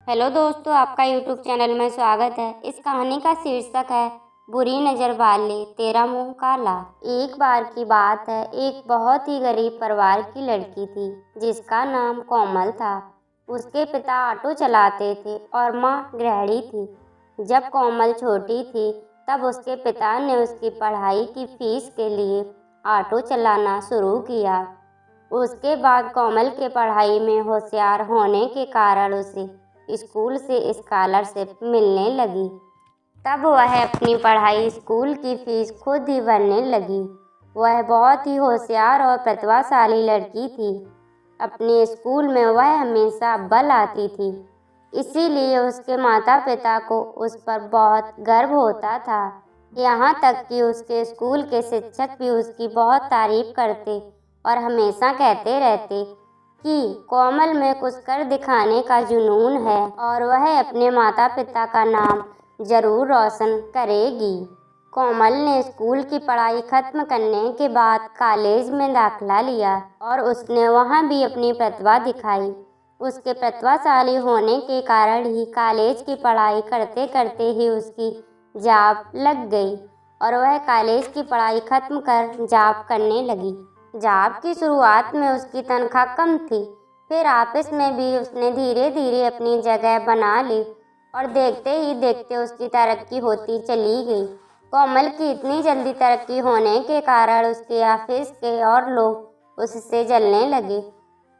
Hello दोस्तों, आपका YouTube channel में स्वागत है। इस कहानी का शीर्षक है बुरी नज़र वाले तेरा मुंह काला। एक बार की बात है, एक बहुत ही गरीब परिवार की लड़की थी जिसका नाम कोमल था। उसके पिता ऑटो चलाते थे और माँ गृहिणी थी। जब कोमल छोटी थी तब उसके पिता ने उसकी पढ़ाई की फीस के लिए ऑटो चलाना शुरू किया। उसके बाद कोमल के पढ़ाई में होशियार होने के कारण उसे स्कूल से स्कॉलरशिप मिलने लगी। तब वह अपनी पढ़ाई स्कूल की फीस खुद ही भरने लगी। वह बहुत ही होशियार और प्रतिभाशाली लड़की थी। अपने स्कूल में वह हमेशा अव्वल आती थी, इसीलिए उसके माता पिता को उस पर बहुत गर्व होता था। यहाँ तक कि उसके स्कूल के शिक्षक भी उसकी बहुत तारीफ करते और हमेशा कहते रहते कि कोमल में कुछ कर दिखाने का जुनून है और वह अपने माता पिता का नाम जरूर रोशन करेगी। कोमल ने स्कूल की पढ़ाई खत्म करने के बाद कॉलेज में दाखिला लिया और उसने वहां भी अपनी प्रतिभा दिखाई। उसके प्रतिभाशाली होने के कारण ही कॉलेज की पढ़ाई करते करते ही उसकी जॉब लग गई और वह कॉलेज की पढ़ाई खत्म कर जॉब करने लगी। जॉब की शुरुआत में उसकी तनख्वाह कम थी, फिर ऑफिस में भी उसने धीरे धीरे अपनी जगह बना ली और देखते ही देखते उसकी तरक्की होती चली गई। कोमल की इतनी जल्दी तरक्की होने के कारण उसके ऑफिस के और लोग उससे जलने लगे।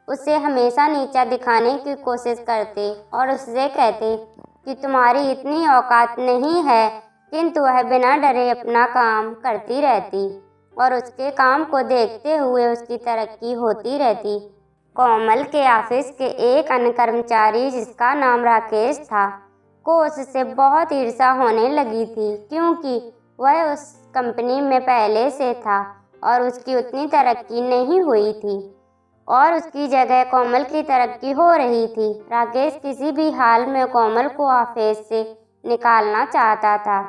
उसे हमेशा नीचा दिखाने की कोशिश करते और उससे कहते कि तुम्हारी इतनी औकात नहीं है, किंतु वह बिना डरे अपना काम करती रहती और उसके काम को देखते हुए उसकी तरक्की होती रहती। कोमल के ऑफिस के एक अन्य कर्मचारी जिसका नाम राकेश था को उससे बहुत ईर्ष्या होने लगी थी, क्योंकि वह उस कंपनी में पहले से था और उसकी उतनी तरक्की नहीं हुई थी और उसकी जगह कोमल की तरक्की हो रही थी। राकेश किसी भी हाल में कोमल को ऑफिस से निकालना चाहता था।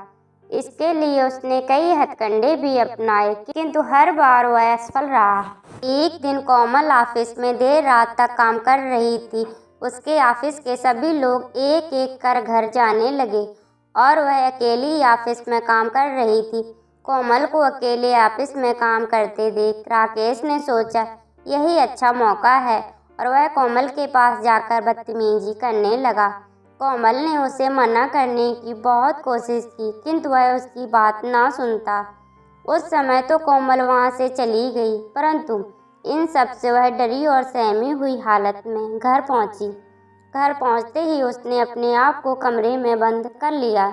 इसके लिए उसने कई हथकंडे भी अपनाए, किंतु हर बार वह असफल रहा। एक दिन कोमल ऑफिस में देर रात तक काम कर रही थी। उसके ऑफिस के सभी लोग एक एक कर घर जाने लगे और वह अकेली ऑफिस में काम कर रही थी। कोमल को अकेले ऑफिस में काम करते देख राकेश ने सोचा यही अच्छा मौका है और वह कोमल के पास जाकर बदतमीजी करने लगा। कोमल ने उसे मना करने की बहुत कोशिश की, किंतु वह उसकी बात ना सुनता। उस समय तो कोमल वहां से चली गई, परंतु इन सब से वह डरी और सहमी हुई हालत में घर पहुंची। घर पहुंचते ही उसने अपने आप को कमरे में बंद कर लिया।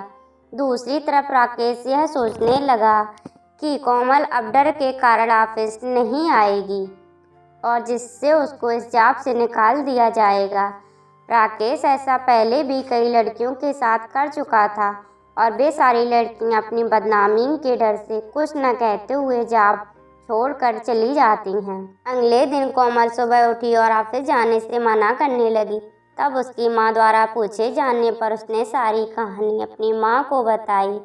दूसरी तरफ राकेश यह सोचने लगा कि कोमल अब डर के कारण ऑफिस नहीं आएगी और जिससे उसको इस जॉब से निकाल दिया जाएगा। राकेश ऐसा पहले भी कई लड़कियों के साथ कर चुका था और वे सारी लड़कियां अपनी बदनामी के डर से कुछ न कहते हुए जॉब छोड़कर चली जाती हैं। अगले दिन कोमल सुबह उठी और ऑफिस जाने से मना करने लगी। तब उसकी माँ द्वारा पूछे जाने पर उसने सारी कहानी अपनी माँ को बताई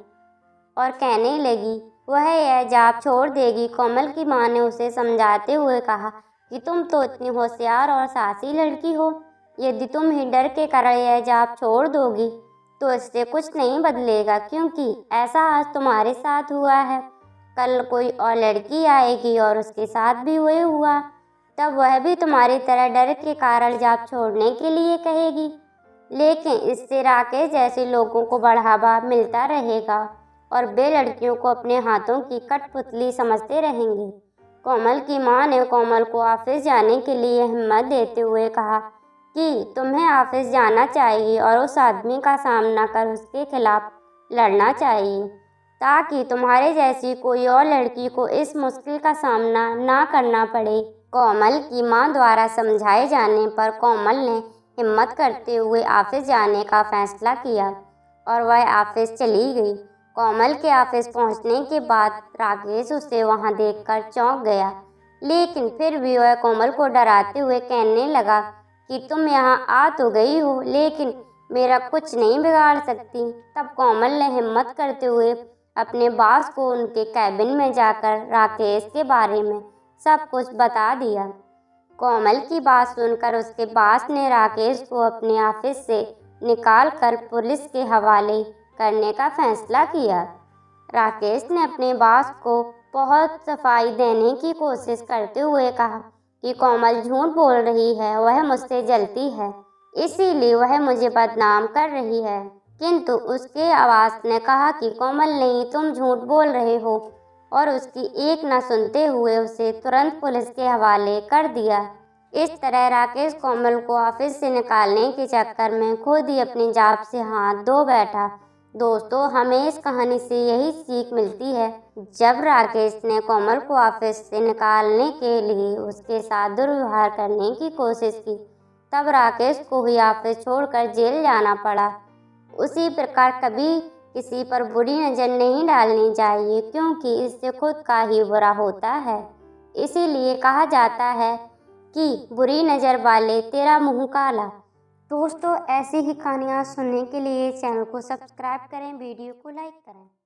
और कहने लगी वह यह जॉब छोड़ देगी। कोमल की माँ ने उसे समझाते हुए कहा कि तुम तो इतनी होशियार और साहसी लड़की हो, यदि तुम ही डर के कारण यह जॉब छोड़ दोगी तो इससे कुछ नहीं बदलेगा, क्योंकि ऐसा आज तुम्हारे साथ हुआ है, कल कोई और लड़की आएगी और उसके साथ भी वही हुआ, तब वह भी तुम्हारी तरह डर के कारण जॉब छोड़ने के लिए कहेगी। लेकिन इससे राकेश जैसे लोगों को बढ़ावा मिलता रहेगा और वे लड़कियों को अपने हाथों की कठपुतली समझते रहेंगे। कोमल की माँ ने कोमल को ऑफिस जाने के लिए हिम्मत देते हुए कहा कि तुम्हें ऑफिस जाना चाहिए और उस आदमी का सामना कर उसके खिलाफ लड़ना चाहिए, ताकि तुम्हारे जैसी कोई और लड़की को इस मुश्किल का सामना ना करना पड़े। कोमल की माँ द्वारा समझाए जाने पर कोमल ने हिम्मत करते हुए ऑफिस जाने का फैसला किया और वह ऑफिस चली गई। कोमल के ऑफिस पहुंचने के बाद राकेश उसे वहां देखकर चौंक गया, लेकिन फिर भी वह कोमल को डराते हुए कहने लगा कि तुम यहाँ आ तो गई हो, लेकिन मेरा कुछ नहीं बिगाड़ सकती। तब कोमल ने हिम्मत करते हुए अपने बॉस को उनके कैबिन में जाकर राकेश के बारे में सब कुछ बता दिया। कोमल की बात सुनकर उसके बॉस ने राकेश को अपने ऑफिस से निकाल कर पुलिस के हवाले करने का फैसला किया। राकेश ने अपने बॉस को बहुत सफाई देने की कोशिश करते हुए कहा कि कोमल झूठ बोल रही है, वह मुझसे जलती है, इसीलिए वह मुझे बदनाम कर रही है। किंतु उसके आवाज़ ने कहा कि कोमल नहीं, तुम झूठ बोल रहे हो, और उसकी एक न सुनते हुए उसे तुरंत पुलिस के हवाले कर दिया। इस तरह राकेश कोमल को ऑफिस से निकालने के चक्कर में खुद ही अपनी जान से हाथ धो बैठा। दोस्तों, हमें इस कहानी से यही सीख मिलती है, जब राकेश ने कोमल को ऑफिस से निकालने के लिए उसके साथ दुर्व्यवहार करने की कोशिश की, तब राकेश को ही ऑफिस छोड़कर जेल जाना पड़ा। उसी प्रकार कभी किसी पर बुरी नज़र नहीं डालनी चाहिए, क्योंकि इससे खुद का ही बुरा होता है। इसीलिए कहा जाता है कि बुरी नज़र वाले तेरा मुंह काला। दोस्तों, ऐसी ही कहानियाँ सुनने के लिए चैनल को सब्सक्राइब करें, वीडियो को लाइक करें।